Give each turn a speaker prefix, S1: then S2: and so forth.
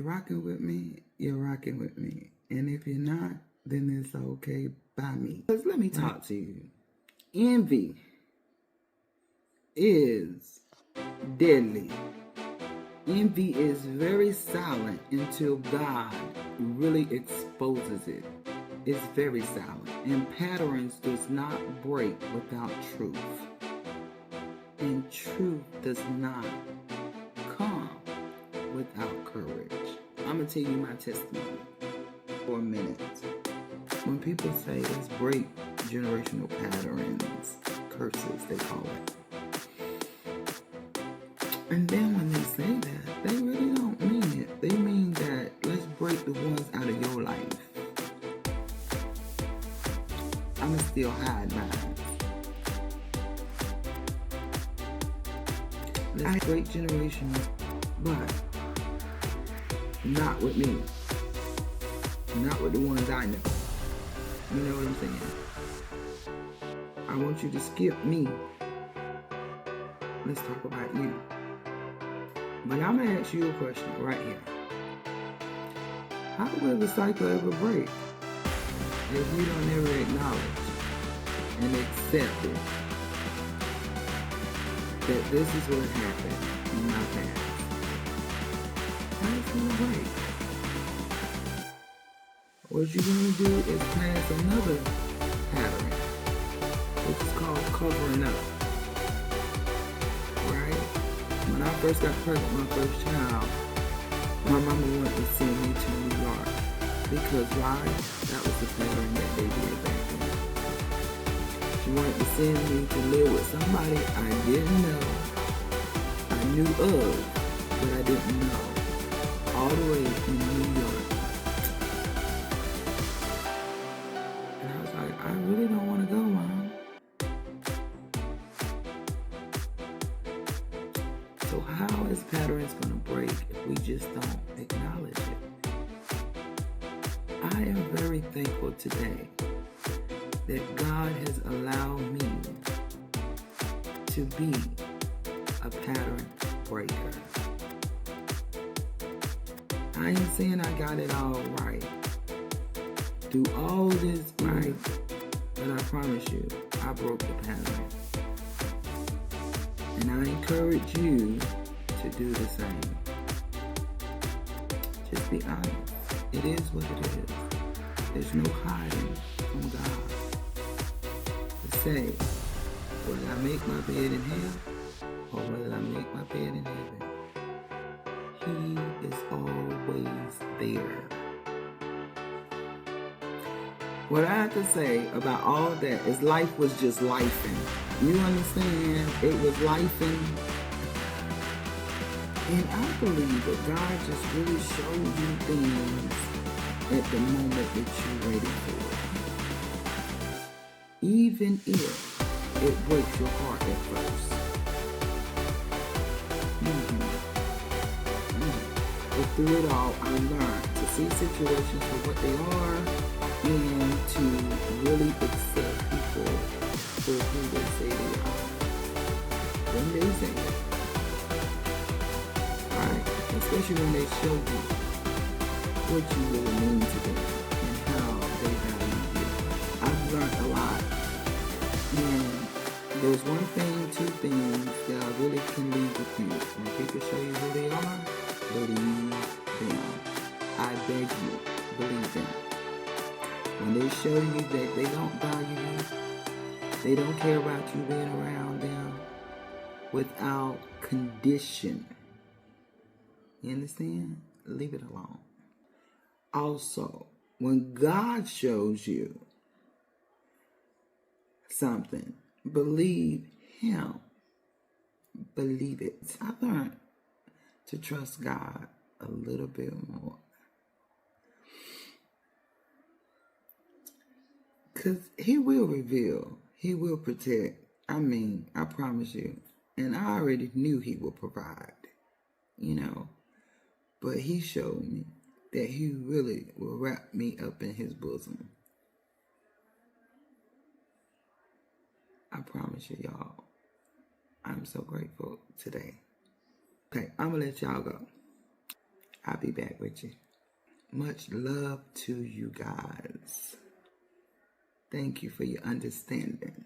S1: You're rocking with me, you're rocking with me. And if you're not, then it's okay by me. Because let me talk to you. Envy is deadly. Envy is very silent until God really exposes it. It's very silent. And patterns does not break without truth. And truth does not come without courage. I'm going to tell you my testimony for a minute. When people say let's break generational patterns, curses they call it. And then when they say that, they really don't mean it. They mean that let's break the ones out of your life. I'ma still hide mine. Let's break generations, but not with me. Not with the ones I know. You know what I'm saying? I want you to skip me. Let's talk about you. But I'm going to ask you a question right here. How will the cycle ever break if you don't ever acknowledge and accept it that this is what happened in my past? How is it going to break? What you're going to do is pass another pattern, which is called covering up. Right? When I first got pregnant with my first child, my mama wanted to send me to New York. Because why? That was the pattern that they did back then. She wanted to send me to live with somebody I didn't know. I knew of, but I didn't know. All the way in New York. And I was like, I really don't want to go, Mom. So how is patterns going to break if we just don't acknowledge it? I am very thankful today that God has allowed me to be a pattern breaker. I ain't saying I got it all right. Do all this right, but I promise you, I broke the pattern. And I encourage you to do the same. Just be honest. It is what it is. There's no hiding from God. To say, will I make my bed in hell or will I make my bed in heaven? He is always there. What I have to say about all that is life was just lifing. You understand? It was lifing. And I believe that God just really showed you things at the moment that you're ready for. Even if it breaks your heart at first. But through it all, I learned to see situations for what they are and to really accept people for who they say they are. When they say it. Alright? Especially when they show you what you really mean to them and how they value you. I've learned a lot. And there's one thing, two things that I really can leave with you. When people show you who they are, believe them. I beg you, believe them. When they show you that they don't value you, they don't care about you being around them without condition. You understand? Leave it alone. Also, when God shows you something, believe Him. Believe it. I learned to trust God a little bit more. Because He will reveal. He will protect. I promise you. And I already knew He would provide. But He showed me that He really will wrap me up in His bosom. I promise you, y'all. I'm so grateful today. Okay, I'm going to let y'all go. I'll be back with you. Much love to you guys. Thank you for your understanding.